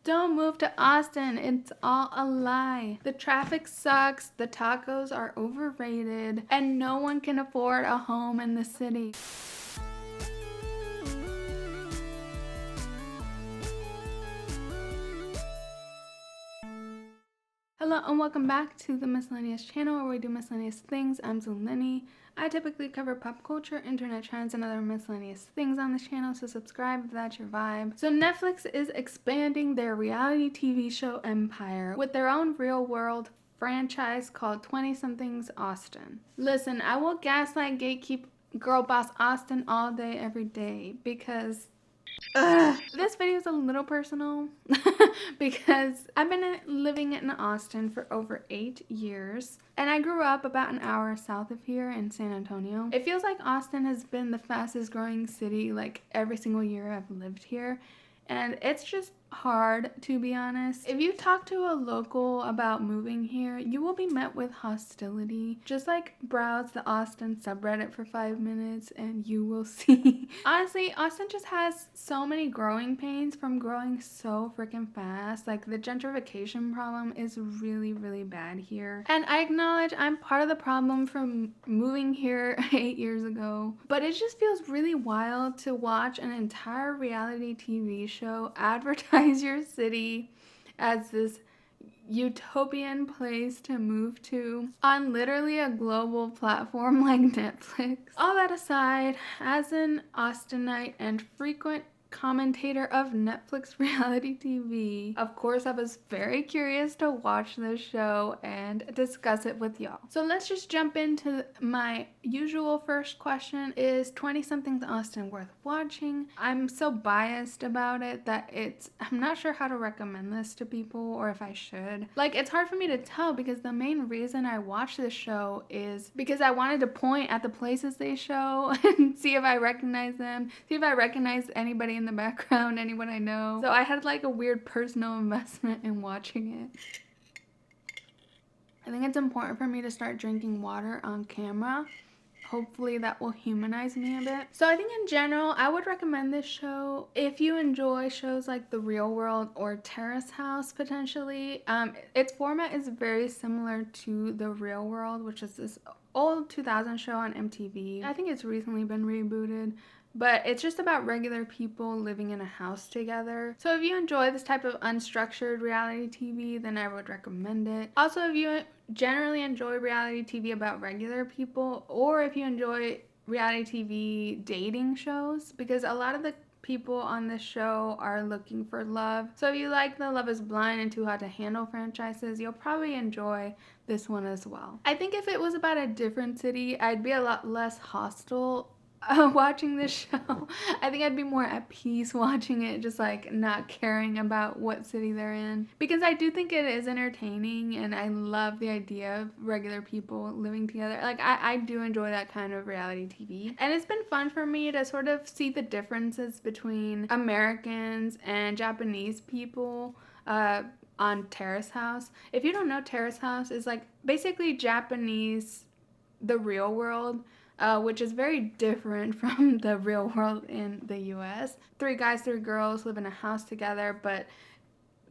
Don't move to Austin. It's all a lie. The traffic sucks, the tacos are overrated, and no one can afford a home in the city. Hello and welcome back to the Miscellaneous channel where we do miscellaneous things. I'm Zeleny. I typically cover pop culture, internet trends, and other miscellaneous things on this channel, so subscribe if that's your vibe. So Netflix is expanding their reality TV show empire with their own real-world franchise called Twentysomethings Austin. Listen, I will gaslight gatekeep girl boss Austin all day, every day, because this video is a little personal because I've been living in Austin for over 8 years and I grew up about an hour south of here in San Antonio. It feels like Austin has been the fastest growing city like every single year I've lived here, and it's just hard, to be honest. If you talk to a local about moving here, you will be met with hostility. Just like browse the Austin subreddit for 5 minutes and you will see. Honestly, Austin just has so many growing pains from growing so freaking fast. Like, the gentrification problem is really, really bad here. And I acknowledge I'm part of the problem from moving here 8 years ago. But it just feels really wild to watch an entire reality TV show advertise your city as this utopian place to move to on literally a global platform like Netflix. All that aside, as an Austinite and frequent commentator of Netflix reality TV, of course I was very curious to watch this show and discuss it with y'all. So let's just jump into my usual first question. Is Twentysomethings Austin worth watching? I'm so biased about it that I'm not sure how to recommend this to people, or if I should. Like, it's hard for me to tell because the main reason I watched this show is because I wanted to point at the places they show and see if I recognize them, see if I recognize anybody in the background, anyone I know. So I had like a weird personal investment in watching it. I think it's important for me to start drinking water on camera. Hopefully that will humanize me a bit. So I think in general, I would recommend this show if you enjoy shows like The Real World or Terrace House, potentially. Its format is very similar to The Real World, which is this old 2000 show on MTV. I think it's recently been rebooted. But it's just about regular people living in a house together. So if you enjoy this type of unstructured reality TV, then I would recommend it. Also, if you generally enjoy reality TV about regular people, or if you enjoy reality TV dating shows, because a lot of the people on this show are looking for love. So if you like the Love is Blind and Too Hot to Handle franchises, you'll probably enjoy this one as well. I think if it was about a different city, I'd be a lot less hostile watching this show. I think I'd be more at peace watching it, just like not caring about what city they're in, because I do think it is entertaining and I love the idea of regular people living together. Like, I do enjoy that kind of reality TV, and it's been fun for me to sort of see the differences between Americans and Japanese people on Terrace House. If you don't know, Terrace House is like basically Japanese The Real World, which is very different from the real world in the US. 3 guys, 3 girls live in a house together, but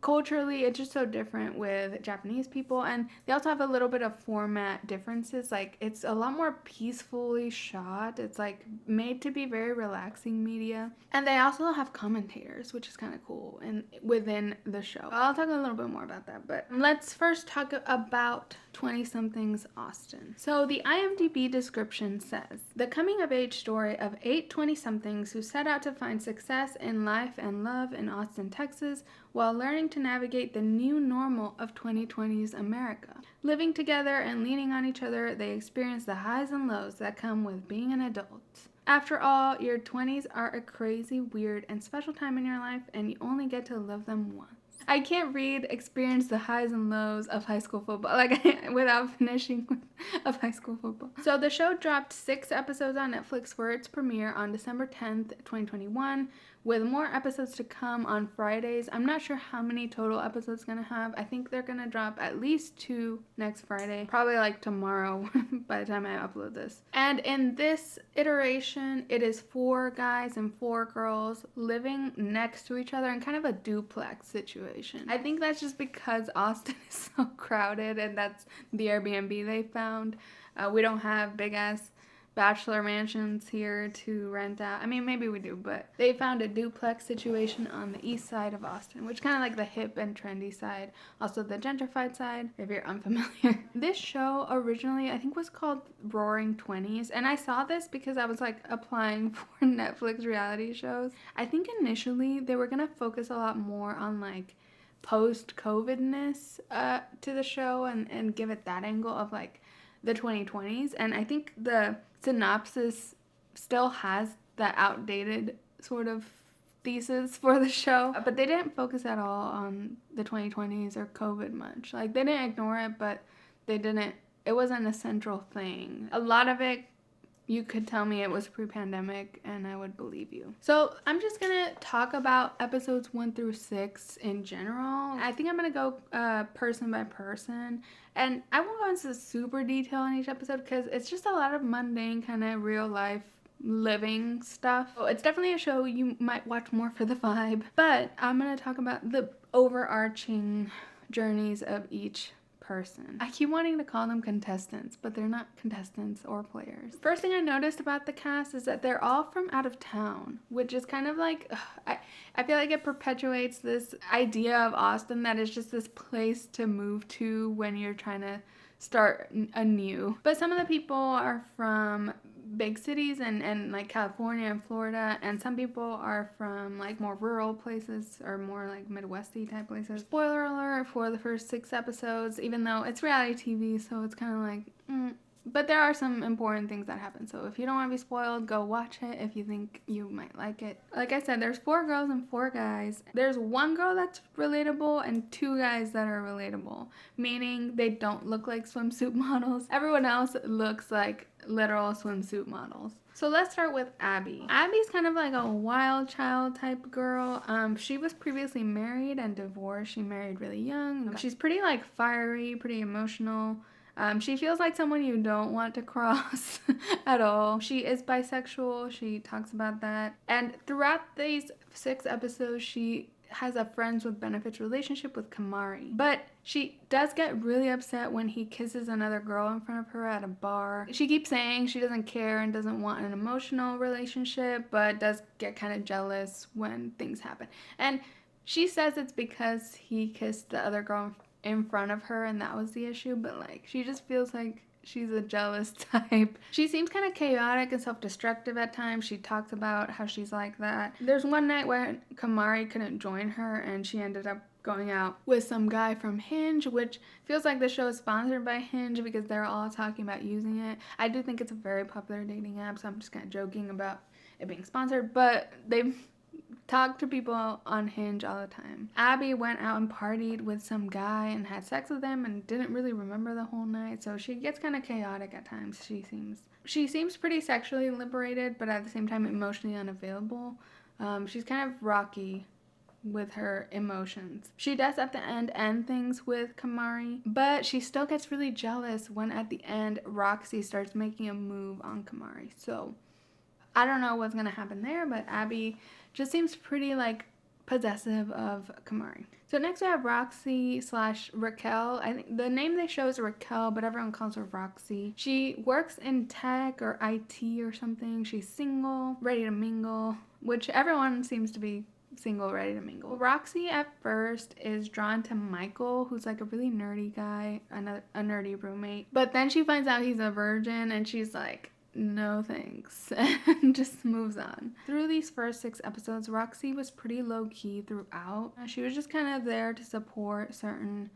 culturally it's just so different with Japanese people, and they also have a little bit of format differences. Like, it's a lot more peacefully shot. It's like made to be very relaxing media, and they also have commentators, which is kind of cool, and within the show I'll talk a little bit more about that. But let's first talk about Twentysomethings Austin. So the IMDb description says, the coming of age story of 8 20-somethings who set out to find success in life and love in Austin, Texas, while learning to navigate the new normal of 2020's America. Living together and leaning on each other, they experience the highs and lows that come with being an adult. After all, your 20s are a crazy, weird, and special time in your life, and you only get to live them once. I can't experience the highs and lows of high school football, like, without finishing with of high school football. So the show dropped 6 episodes on Netflix for its premiere on December 10th, 2021, with more episodes to come on Fridays. I'm not sure how many total episodes it's gonna have. I think they're gonna drop at least 2 next Friday, probably like tomorrow by the time I upload this. And in this iteration, it is 4 guys and 4 girls living next to each other in kind of a duplex situation. situation. I think that's just because Austin is so crowded, and that's the Airbnb they found. We don't have big ass bachelor mansions here to rent out. I mean, maybe we do, but they found a duplex situation on the east side of Austin, which kind of like the hip and trendy side, also the gentrified side, if you're unfamiliar. This show originally, I think, was called Roaring Twenties, and I saw this because I was like applying for Netflix reality shows. I think initially they were gonna focus a lot more on like post-COVID-ness to the show and give it that angle of like the 2020s, and I think the synopsis still has that outdated sort of thesis for the show, but they didn't focus at all on the 2020s or COVID much. Like, they didn't ignore it, but it wasn't a central thing. A lot of it, you could tell me it was pre-pandemic and I would believe you. So I'm just gonna talk about episodes 1 through 6 in general. I think I'm gonna go person by person, and I won't go into super detail in each episode because it's just a lot of mundane kind of real life living stuff. So it's definitely a show you might watch more for the vibe, but I'm gonna talk about the overarching journeys of each person. I keep wanting to call them contestants, but they're not contestants or players. First thing I noticed about the cast is that they're all from out of town, which is kind of like, I feel like it perpetuates this idea of Austin that is just this place to move to when you're trying to start anew. But some of the people are from big cities and like California and Florida, and some people are from like more rural places or more like Midwesty type places. Spoiler alert for the first 6 episodes, even though it's reality TV, so it's kind of like but there are some important things that happen, so if you don't want to be spoiled, go watch it if you think you might like it. Like I said, there's 4 girls and 4 guys. There's 1 girl that's relatable and 2 guys that are relatable, meaning they don't look like swimsuit models. Everyone else looks like literal swimsuit models. So let's start with Abby. Abby's kind of like a wild child type girl. She was previously married and divorced. She married really young. She's pretty like fiery, pretty emotional. She feels like someone you don't want to cross at all. She is bisexual. She talks about that. And throughout these 6 episodes, she has a friends with benefits relationship with Kamari. But she does get really upset when he kisses another girl in front of her at a bar. She keeps saying she doesn't care and doesn't want an emotional relationship, but does get kind of jealous when things happen. And she says it's because he kissed the other girl in front of her and that was the issue, but like she just feels like she's a jealous type. She seems kind of chaotic and self-destructive at times. She talks about how she's like that. There's one night where Kamari couldn't join her and she ended up going out with some guy from Hinge, which feels like the show is sponsored by Hinge because they're all talking about using it. I do think it's a very popular dating app, so I'm just kind of joking about it being sponsored, but they've talk to people on Hinge all the time. Abby went out and partied with some guy and had sex with him and didn't really remember the whole night, so she gets kind of chaotic at times. She seems pretty sexually liberated, but at the same time emotionally unavailable. She's kind of rocky with her emotions. She does at the end things with Kamari, but she still gets really jealous when at the end Roxy starts making a move on Kamari. So I don't know what's gonna happen there, but Abby just seems pretty like possessive of Kamari. So next we have Roxy / Raquel. I think the name they show is Raquel, but everyone calls her Roxy. She works in tech or IT or something. She's single, ready to mingle, which everyone seems to be single, ready to mingle. Roxy at first is drawn to Michael, who's like a really nerdy guy, a nerdy roommate. But then she finds out he's a virgin and she's like, no thanks, and just moves on. Through these first 6 episodes, Roxy was pretty low-key throughout. She was just kind of there to support certain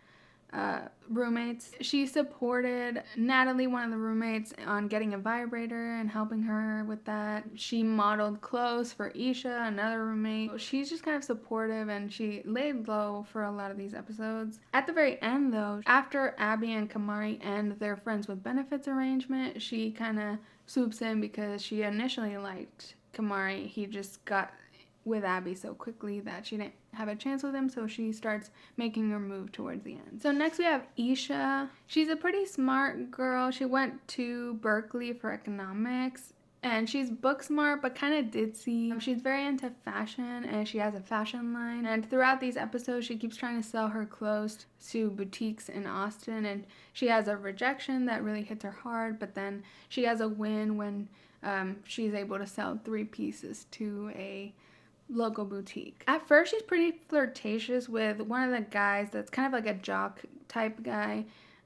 roommates. She supported Natalie, one of the roommates, on getting a vibrator and helping her with that. She modeled clothes for Isha, another roommate. She's just kind of supportive and she laid low for a lot of these episodes. At the very end though, after Abby and Kamari end their friends with benefits arrangement, she kind of swoops in because she initially liked Kamari. He just got with Abby so quickly that she didn't have a chance with him, so she starts making her move towards the end. So next we have Isha. She's a pretty smart girl. She went to Berkeley for economics. And she's book smart, but kind of ditzy. She's very into fashion, and she has a fashion line. And throughout these episodes, she keeps trying to sell her clothes to boutiques in Austin. And she has a rejection that really hits her hard, but then she has a win when she's able to sell 3 pieces to a local boutique. At first, she's pretty flirtatious with one of the guys that's kind of like a jock type guy.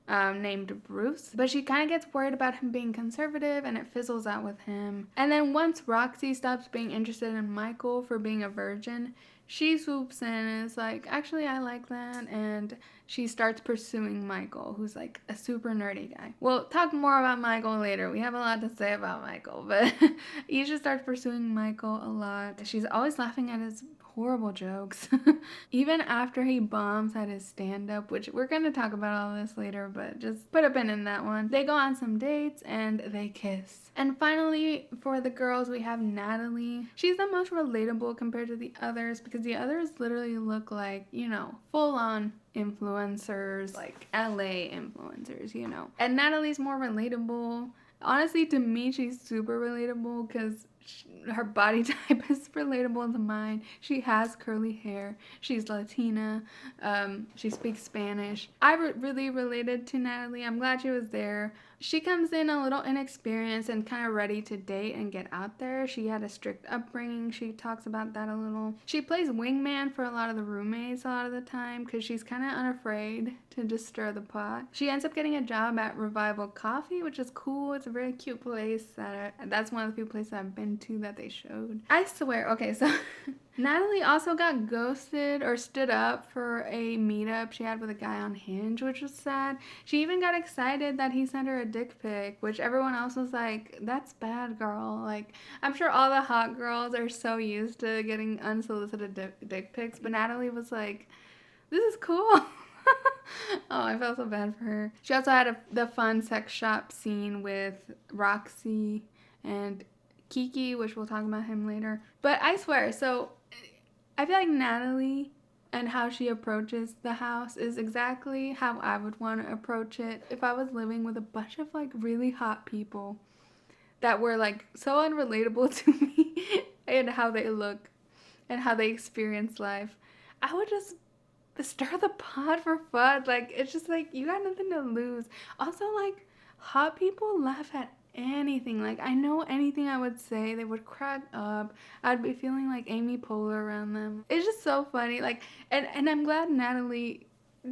Named Bruce, but she kind of gets worried about him being conservative, and it fizzles out with him. And then once Roxy stops being interested in Michael for being a virgin, she swoops in and is like, actually I like that, and she starts pursuing Michael, who's like a super nerdy guy. We'll talk more about Michael later. We have a lot to say about Michael, but Isha starts pursuing Michael a lot. She's always laughing at his horrible jokes. Even after he bombs at his stand-up, which we're going to talk about all this later, but just put a pin in that one. They go on some dates and they kiss. And finally, for the girls, we have Natalie. She's the most relatable compared to the others because the others literally look like, you know, full-on influencers, like LA influencers, you know. And Natalie's more relatable. Honestly, to me, she's super relatable because her body type is relatable to mine. She has curly hair. She's Latina. She speaks Spanish. I really related to Natalie. I'm glad she was there. She comes in a little inexperienced and kind of ready to date and get out there. She had a strict upbringing. She talks about that a little. She plays wingman for a lot of the roommates a lot of the time because she's kind of unafraid to just stir the pot. She ends up getting a job at Revival Coffee, which is cool. It's a very cute place. That's one of the few places I've been to that they showed. I swear. Okay, so Natalie also got ghosted or stood up for a meetup she had with a guy on Hinge, which was sad. She even got excited that he sent her a dick pic, which everyone else was like, that's bad, girl. Like, I'm sure all the hot girls are so used to getting unsolicited dick pics, but Natalie was like, this is cool. Oh, I felt so bad for her. She also had the fun sex shop scene with Roxy and Kiki, which we'll talk about him later. But I swear, so I feel like Natalie and how she approaches the house is exactly how I would want to approach it if I was living with a bunch of like really hot people that were like so unrelatable to me and how they look and how they experience life. I would just stir the pot for fun. Like, it's just like, you got nothing to lose. Also, like, hot people laugh at anything. Like, I know anything I would say, they would crack up. I'd be feeling like Amy Poehler around them. It's just so funny. Like, and I'm glad Natalie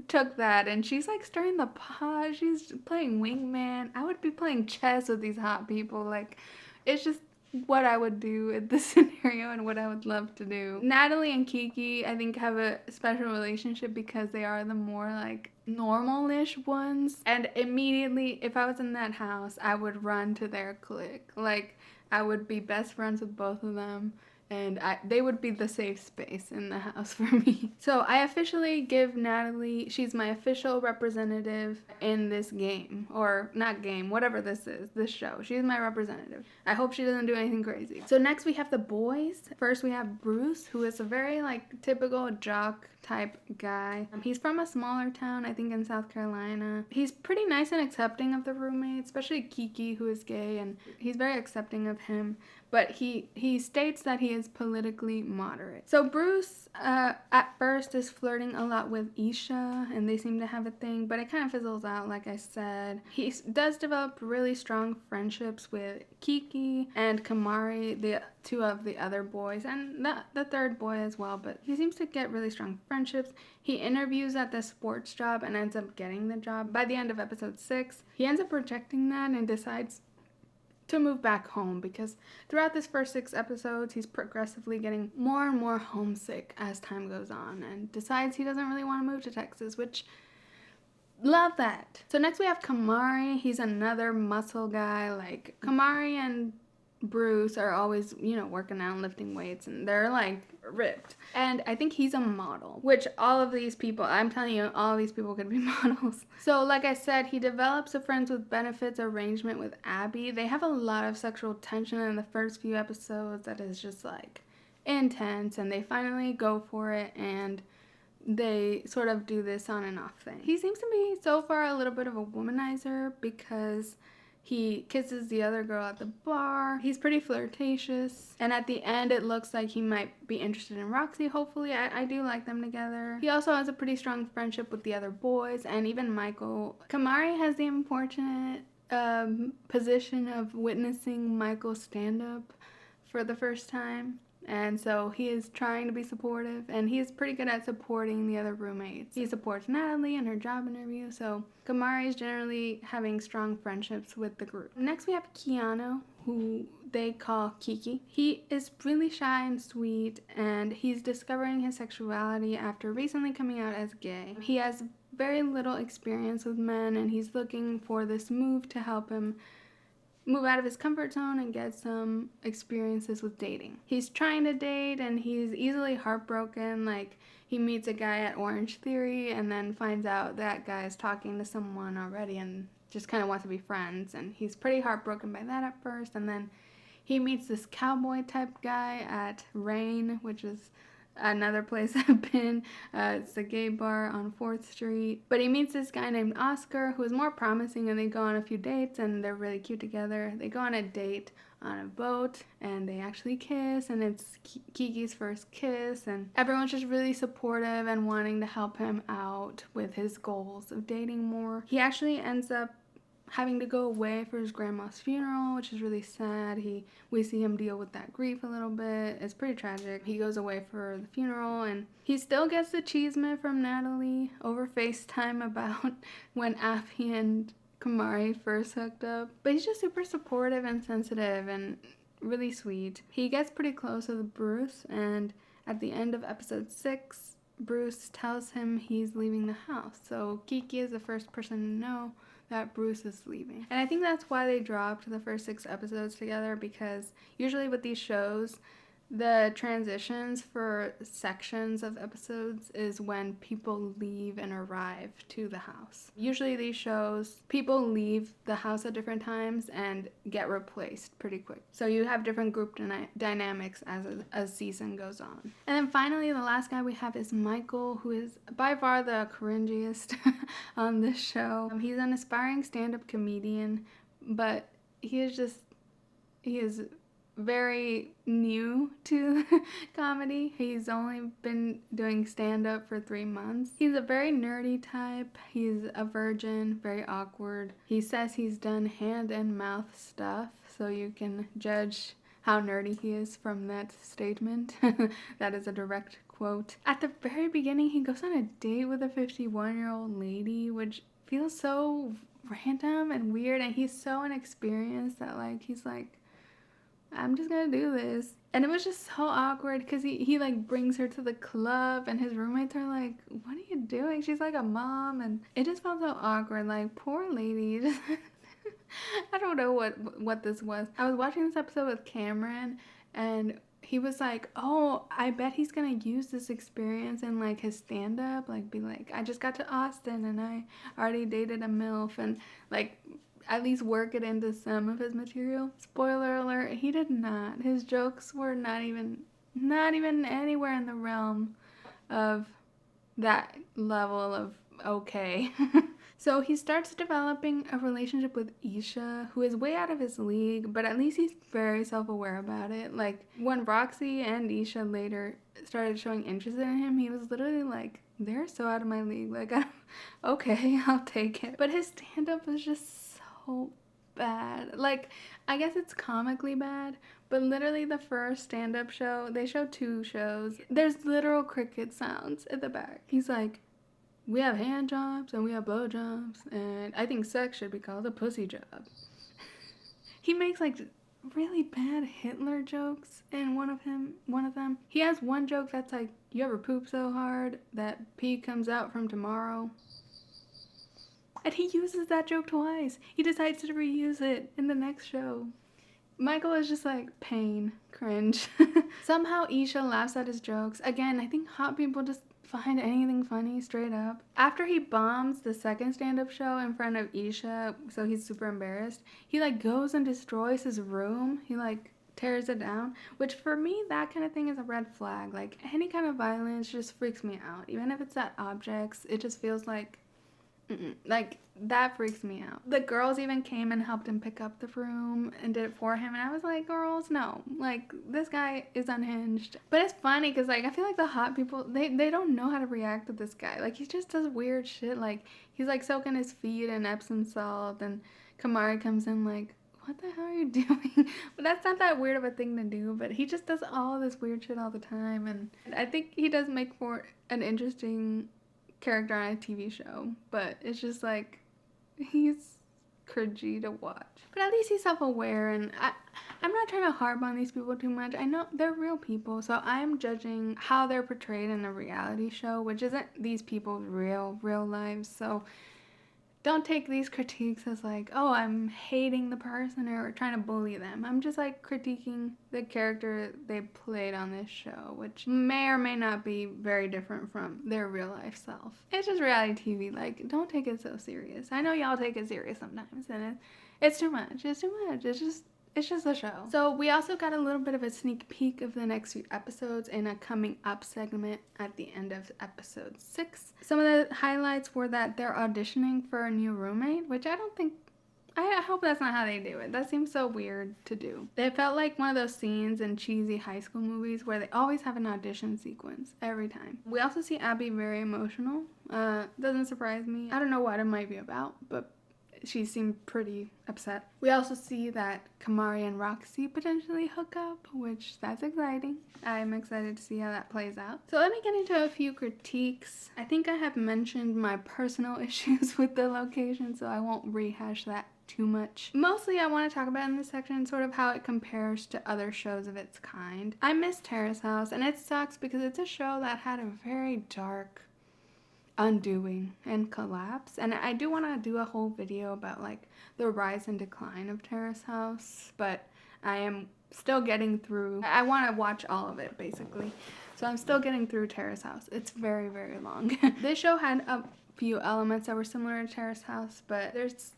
took that, and she's like stirring the pot. She's playing wingman. I would be playing chess with these hot people. Like, it's just what I would do in this scenario and what I would love to do. Natalie and Kiki, I think, have a special relationship because they are the more like normal-ish ones. And immediately, if I was in that house, I would run to their clique. Like, I would be best friends with both of them. And they would be the safe space in the house for me. So I officially give Natalie, she's my official representative in this game. Or not game, whatever this is, this show. She's my representative. I hope she doesn't do anything crazy. So next we have the boys. First we have Bruce, who is a very like typical jock type guy. He's from a smaller town, I think in South Carolina. He's pretty nice and accepting of the roommates, especially Kiki, who is gay, and he's very accepting of him. But he states that he is politically moderate. So Bruce, at first, is flirting a lot with Isha, and they seem to have a thing, but it kind of fizzles out, like I said. He does develop really strong friendships with Kiki and Kamari, the two of the other boys, and the third boy as well, but he seems to get really strong friendships. He interviews at the sports job and ends up getting the job. By the end of episode 6, he ends up rejecting that and decides to move back home because throughout this first 6 episodes, he's progressively getting more and more homesick as time goes on and decides he doesn't really want to move to Texas, which, love that. So next we have Kamari. He's another muscle guy. Like, Kamari and Bruce are always, you know, working out and lifting weights, and they're like ripped. And I think he's a model, which all of these people, I'm telling you, all of these people could be models. So like I said, he develops a friends with benefits arrangement with Abby. They have a lot of sexual tension in the first few episodes that is just like intense, and they finally go for it, and they sort of do this on and off thing. He seems to be so far a little bit of a womanizer because He kisses the other girl at the bar. He's pretty flirtatious. And at the end, it looks like he might be interested in Roxy, hopefully. I do like them together. He also has a pretty strong friendship with the other boys and even Michael. Kamari has the unfortunate position of witnessing Michael's stand-up for the first time. And so he is trying to be supportive, and he's pretty good at supporting the other roommates. He supports Natalie in her job interview, so Kamari is generally having strong friendships with the group. Next we have Keanu, who they call Kiki. He is really shy and sweet, and he's discovering his sexuality after recently coming out as gay. He has very little experience with men, and he's looking for this move to help him move out of his comfort zone and get some experiences with dating. He's trying to date and he's easily heartbroken. Like, he meets a guy at Orange Theory and then finds out that guy is talking to someone already and just kind of wants to be friends. And he's pretty heartbroken by that at first. And then he meets this cowboy type guy at Rain, which is another place I've been. It's a gay bar on 4th Street. But he meets this guy named Oscar, who is more promising, and they go on a few dates, and they're really cute together. They go on a date on a boat, and they actually kiss, and it's Kiki's first kiss, and everyone's just really supportive and wanting to help him out with his goals of dating more. He actually ends up having to go away for his grandma's funeral, which is really sad. We see him deal with that grief a little bit. It's pretty tragic. He goes away for the funeral, and he still gets the cheesement from Natalie over FaceTime about when Affy and Kamari first hooked up. But he's just super supportive and sensitive and really sweet. He gets pretty close with Bruce, and at the end of episode 6, Bruce tells him he's leaving the house. So Kiki is the first person to know that Bruce is leaving. And I think that's why they dropped the first 6 episodes together, because usually with these shows, the transitions for sections of episodes is when people leave and arrive to the house. Usually these shows, people leave the house at different times and get replaced pretty quick. So you have different group dynamics as season goes on. And then finally, the last guy we have is Michael, who is by far the cringiest on this show. He's an aspiring stand-up comedian, but he is very new to comedy. He's only been doing stand-up for 3 months. He's a very nerdy type. He's a virgin, very awkward. He says he's done hand and mouth stuff, so you can judge how nerdy he is from that statement. That is a direct quote. At the very beginning, he goes on a date with a 51-year-old lady, which feels so random and weird, and he's so inexperienced that he's like, I'm just gonna do this. And it was just so awkward because he like brings her to the club and his roommates are like, what are you doing? She's like a mom, and it just felt so awkward. Like, poor lady. I don't know what this was. I was watching this episode with Cameron, and he was like, oh, I bet he's gonna use this experience in like his stand-up, like be like, I just got to Austin and I already dated a MILF, and like at least work it into some of his material. Spoiler alert, he did not. His jokes were not even anywhere in the realm of that level of okay. So he starts developing a relationship with Isha, who is way out of his league, but at least he's very self-aware about it. Like, when Roxy and Isha later started showing interest in him, he was literally like, they're so out of my league. Like, okay, I'll take it. But his stand-up was just so bad. Like, I guess it's comically bad, but literally the first stand-up show, they show 2 shows, there's literal cricket sounds at the back. He's like, we have hand jobs and we have blow jobs, and I think sex should be called a pussy job. He makes like really bad Hitler jokes in one of them. He has one joke that's like, you ever poop so hard that pee comes out from tomorrow? And he uses that joke twice. He decides to reuse it in the next show. Michael is just like, pain, cringe. Somehow Isha laughs at his jokes. Again, I think hot people just find anything funny, straight up. After he bombs the second stand-up show in front of Isha, so he's super embarrassed, he like goes and destroys his room. He like tears it down, which for me, that kind of thing is a red flag. Like, any kind of violence just freaks me out. Even if it's at objects, it just feels like Like, that freaks me out. The girls even came and helped him pick up the room and did it for him, and I was like, girls, no. Like, this guy is unhinged. But it's funny because, like, I feel like the hot people, they don't know how to react to this guy. Like, he just does weird shit. Like, he's like soaking his feet in Epsom salt, and Kamari comes in like, what the hell are you doing? But that's not that weird of a thing to do, but he just does all this weird shit all the time, and I think he does make for an interesting character on a TV show, but it's just like, he's cringy to watch. But at least he's self-aware, and I'm not trying to harp on these people too much. I know they're real people, so I'm judging how they're portrayed in a reality show, which isn't these people's real lives. So don't take these critiques as like, oh, I'm hating the person or trying to bully them. I'm just like critiquing the character they played on this show, which may or may not be very different from their real life self. It's just reality TV. Like, don't take it so serious. I know y'all take it serious sometimes, and it's too much. It's too much. It's just a show. So we also got a little bit of a sneak peek of the next few episodes in a coming up segment at the end of episode 6. Some of the highlights were that they're auditioning for a new roommate, which I don't think, I hope that's not how they do it. That seems so weird to do. It felt like one of those scenes in cheesy high school movies where they always have an audition sequence every time. We also see Abby very emotional. Doesn't surprise me. I don't know what it might be about, but she seemed pretty upset. We also see that Kamari and Roxy potentially hook up, which that's exciting. I'm excited to see how that plays out. So let me get into a few critiques. I think I have mentioned my personal issues with the location, so I won't rehash that too much. Mostly I want to talk about in this section sort of how it compares to other shows of its kind. I miss Terrace House, and it sucks because it's a show that had a very dark undoing and collapse, and I do want to do a whole video about like the rise and decline of Terrace House, but I am still getting through. I want to watch all of it basically, so I'm still getting through Terrace House. It's very long. This show had a few elements that were similar to Terrace House, but there's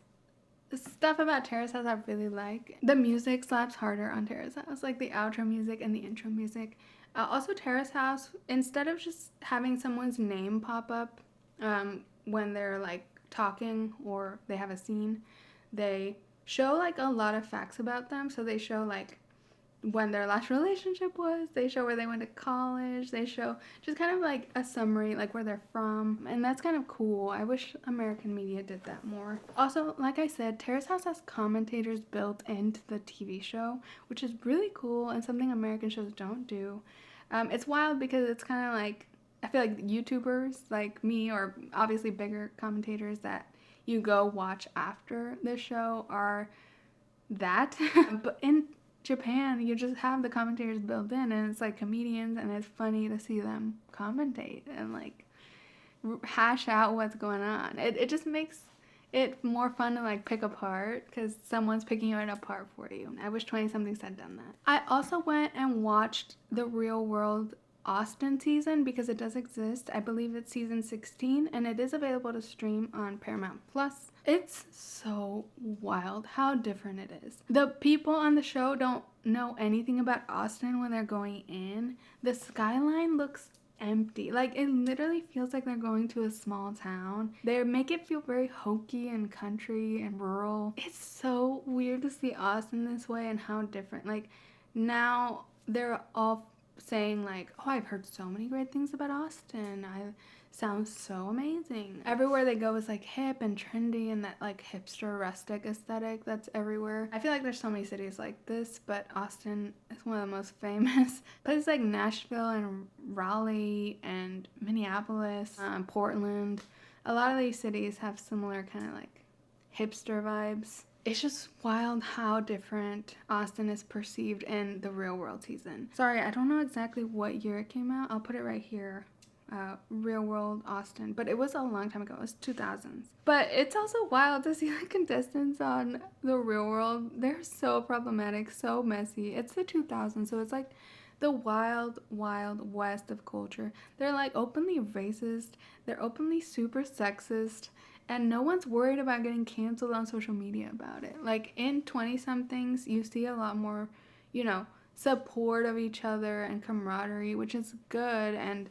stuff about Terrace House I really like. The music slaps harder on Terrace House, like the outro music and the intro music. Also, Terrace House, instead of just having someone's name pop up when they're like talking or they have a scene, they show like a lot of facts about them. So they show like when their last relationship was, they show where they went to college, they show just kind of like a summary, like where they're from, and that's kind of cool. I wish American media did that more. Also, like I said, Terrace House has commentators built into the TV show, which is really cool and something American shows don't do. It's wild because it's kind of like, I feel like YouTubers like me, or obviously bigger commentators that you go watch after the show, are that. But in Japan, you just have the commentators built in, and it's like comedians, and it's funny to see them commentate and like hash out what's going on. It just makes it more fun to like pick apart because someone's picking it apart for you. I wish Twentysomethings had done that. I also went and watched the Real World Austin season because it does exist. I believe it's season 16, and it is available to stream on Paramount Plus. It's so wild how different it is. The people on the show don't know anything about Austin when they're going in. The skyline looks empty. Like, it literally feels like they're going to a small town. They make it feel very hokey and country and rural. It's so weird to see Austin this way and how different. Like, now they're all saying like, oh, I've heard so many great things about Austin. Sounds so amazing. Everywhere they go is like hip and trendy and that like hipster rustic aesthetic that's everywhere. I feel like there's so many cities like this, but Austin is one of the most famous. Places like Nashville and Raleigh and Minneapolis, Portland. A lot of these cities have similar kind of like hipster vibes. It's just wild how different Austin is perceived in the Real World season. Sorry, I don't know exactly what year it came out. I'll put it right here. Real World Austin. But it was a long time ago. It was 2000s. But it's also wild to see the contestants on the Real World. They're so problematic, so messy. It's the 2000s, so it's like the wild west of culture. They're like openly racist. They're openly super sexist. And no one's worried about getting canceled on social media about it. Like, in 20-somethings, you see a lot more, you know, support of each other and camaraderie, which is good and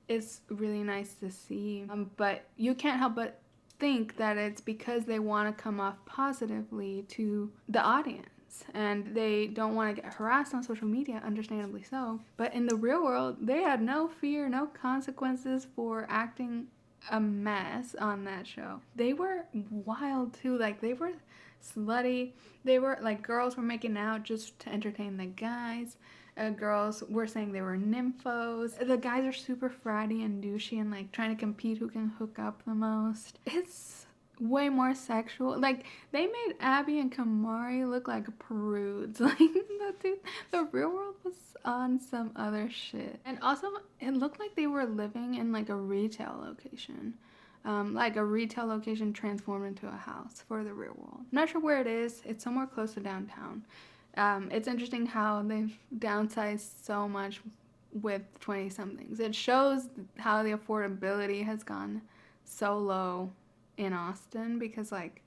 it's really nice to see. But you can't help but think that it's because they want to come off positively to the audience and they don't want to get harassed on social media, understandably so. But in the real world, they had no fear, no consequences for acting a mess on that show. They were wild too. Like, they were slutty. They were like, girls were making out just to entertain the guys. Girls were saying they were nymphos. The guys are super fratty and douchey and like trying to compete who can hook up the most. It's way more sexual. Like, they made Abby and Kamari look like prudes. Like, the real world was on some other shit. And also, it looked like they were living in like a retail location. Like a retail location transformed into a house for the real world. I'm not sure where it is. It's somewhere close to downtown. It's interesting how they've downsized so much with 20-somethings. It shows how the affordability has gone so low in Austin because, like,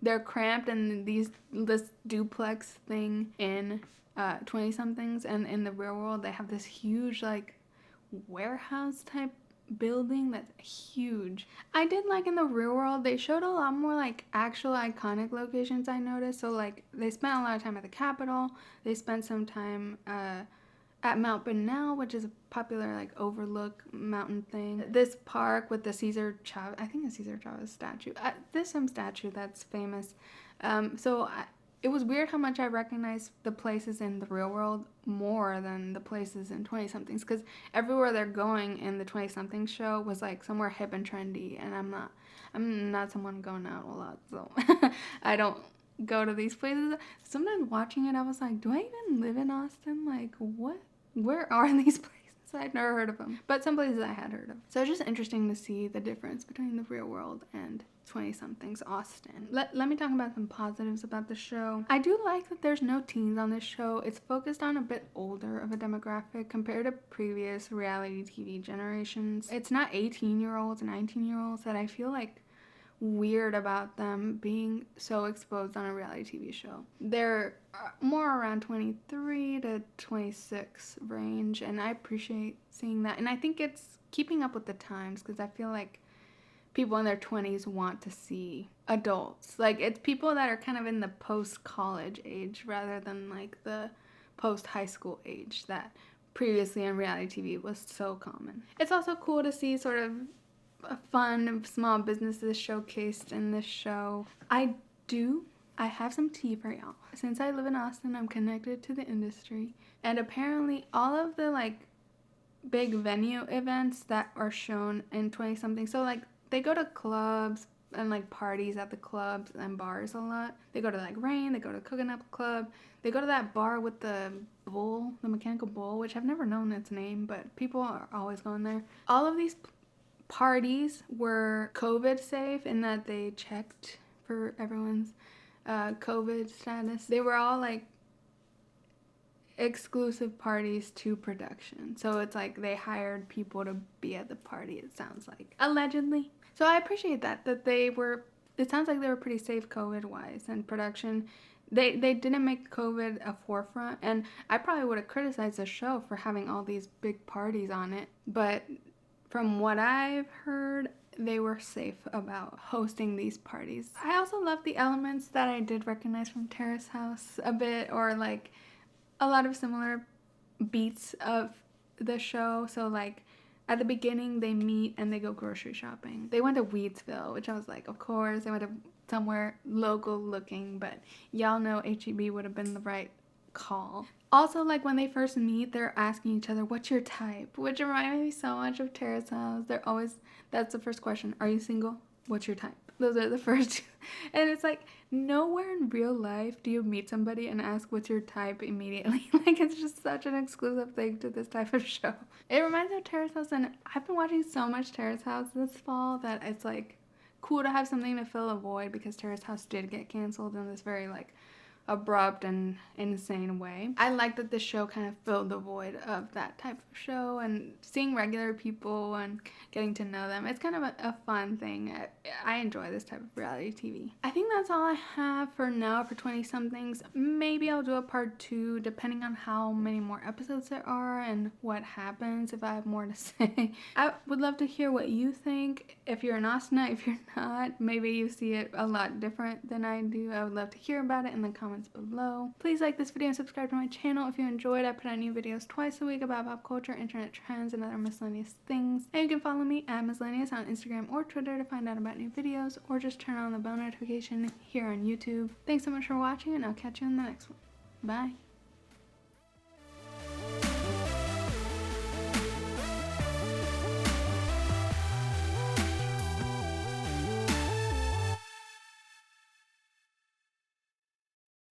they're cramped in this duplex thing in 20-somethings, and in the real world they have this huge, like, warehouse type building that's huge. I did like in the real world, they showed a lot more like actual iconic locations, I noticed. So like, they spent a lot of time at the Capitol. They spent some time at Mount Bunnell, which is a popular like overlook mountain thing. This park with the Cesar Chavez, I think the Cesar Chavez statue. There's some statue that's famous. It was weird how much I recognized the places in the real world more than the places in 20-somethings, because everywhere they're going in the 20-somethings show was like somewhere hip and trendy, and I'm not someone going out a lot, so I don't go to these places. Sometimes watching it, I was like, do I even live in Austin? Like, what? Where are these places? I'd never heard of them, but some places I had heard of. So it's just interesting to see the difference between the real world and 20-somethings Austin. Let me talk about some positives about the show. I do like that there's no teens on this show. It's focused on a bit older of a demographic compared to previous reality TV generations. It's not 18-year-olds and 19-year-olds that I feel like weird about them being so exposed on a reality TV show. They're more around 23 to 26 range, and I appreciate seeing that. And I think it's keeping up with the times, because I feel like people in their 20s want to see adults. Like, it's people that are kind of in the post-college age rather than like the post-high school age that previously on reality TV was so common. It's also cool to see sort of fun small businesses showcased in this show. I have some tea for y'all. Since I live in Austin, I'm connected to the industry, and apparently all of the like big venue events that are shown in 20-something, so like they go to clubs and like parties at the clubs and bars a lot. They go to like Rain, they go to Coconut Club, they go to that bar with the bull, the mechanical bull, which I've never known its name, but people are always going there. All of these parties were COVID safe in that they checked for everyone's COVID status. They were all like exclusive parties to production. So it's like they hired people to be at the party, it sounds like. Allegedly. So I appreciate that it sounds like they were pretty safe COVID wise, and production. They didn't make COVID a forefront, and I probably would have criticized the show for having all these big parties on it, but from what I've heard, they were safe about hosting these parties. I also love the elements that I did recognize from Terrace House a bit, or like a lot of similar beats of the show. So like at the beginning, they meet and they go grocery shopping. They went to Weedsville, which I was like, of course, they went to somewhere local looking, but y'all know HEB would have been the right call. Also, like when they first meet, they're asking each other, what's your type? Which reminded me so much of Terrace House. That's the first question. Are you single? What's your type? Those are the first two. And it's like, nowhere in real life do you meet somebody and ask what's your type immediately. Like, it's just such an exclusive thing to this type of show. It reminds me of Terrace House, and I've been watching so much Terrace House this fall that it's like cool to have something to fill a void, because Terrace House did get canceled in this very like abrupt and insane way. I like that this show kind of filled the void of that type of show, and seeing regular people and getting to know them, it's kind of a fun thing. I enjoy this type of reality TV. I think that's all I have for now for 20-somethings. Maybe I'll do a part 2 depending on how many more episodes there are and what happens, if I have more to say. I would love to hear what you think. If you're an Austinite, if you're not, maybe you see it a lot different than I do. I would love to hear about it in the comments below. Please like this video and subscribe to my channel if you enjoyed. I put out new videos twice a week about pop culture, internet trends, and other miscellaneous things. And you can follow me at Miscellaneous on Instagram or Twitter to find out about new videos, or just turn on the bell notification here on YouTube. Thanks so much for watching, and I'll catch you in the next one. Bye.